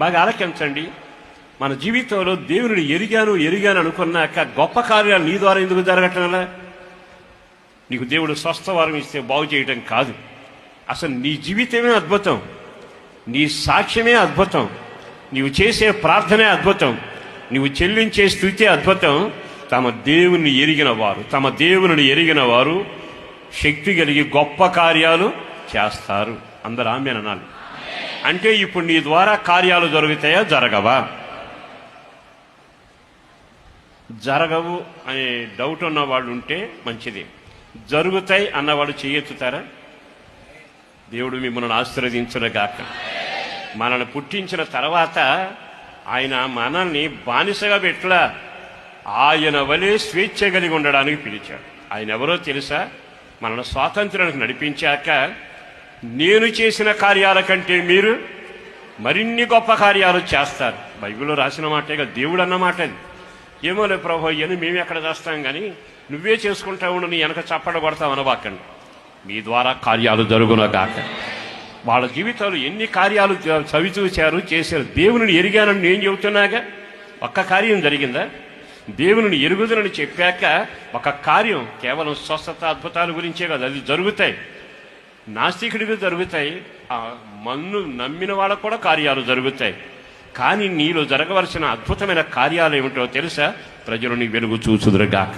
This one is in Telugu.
బాగా ఆలకించండి. మన జీవితంలో దేవుని ఎరిగాను అనుకున్నాక గొప్ప కార్యాలు నీ ద్వారా ఎందుకు జరగటంలా? నీకు దేవుడు స్వస్థవరం ఇస్తే బాగు చేయటం కాదు. అసలు నీ జీవితమే అద్భుతం, నీ సాక్ష్యమే అద్భుతం, నీవు చేసే ప్రార్థనే అద్భుతం, నీవు చెల్లించే స్తుతే అద్భుతం. తమ దేవుని ఎరిగిన వారు శక్తి కలిగి గొప్ప కార్యాలు చేస్తారు. అందరూ ఆమేన్ అనాలి. అంటే ఇప్పుడు నీ ద్వారా కార్యాలు జరుగుతాయా, జరగవా? జరగవు అనే డౌట్ ఉన్న వాళ్ళు ఉంటే మంచిది. జరుగుతాయి అన్నవాడు చేయెత్తుతారా? దేవుడు మిమ్మల్ని ఆశీర్వదించునుగాక. మనల్ని పుట్టించిన తర్వాత ఆయన మనల్ని బానిసగా పెట్టలా, ఆయన వలె స్వేచ్ఛ కలిగి ఉండడానికి పిలిచాడు. ఆయన ఎవరో తెలుసా? మనల్ని స్వాతంత్రానికి నడిపించాక నేను చేసిన కార్యాల కంటే మీరు మరిన్ని గొప్ప కార్యాలు చేస్తారు. బైబిల్లో రాసిన మాటేగా, దేవుడు అన్నమాట అది. ఏమోలే ప్రభు అని మేము ఎక్కడ చేస్తాం, కానీ నువ్వే చేసుకుంటా ఉండు, నీ వెనక చప్పట కొడతావు అనబాకండి. మీ ద్వారా కార్యాలు జరుగునగాక. వాళ్ళ జీవితాలు ఎన్ని కార్యాలు చవిచూశారు, చేశారు. దేవుని ఎరిగానని నేను చెబుతున్నాగా, ఒక్క కార్యం జరిగిందా? దేవుని ఎరుగుదనని చెప్పాక ఒక కార్యం, కేవలం స్వస్థత అద్భుతాల గురించే కాదు, అది జరుగుతాయి. నాస్తికుడికి జరుగుతాయి, ఆ మన్ను నమ్మిన వాళ్ళకు కూడా కార్యాలు జరుగుతాయి. కానీ నీలో జరగవలసిన అద్భుతమైన కార్యాలు ఏమిటో తెలుసా? ప్రజలు నీ వెలుగు చూచుదురుగాక.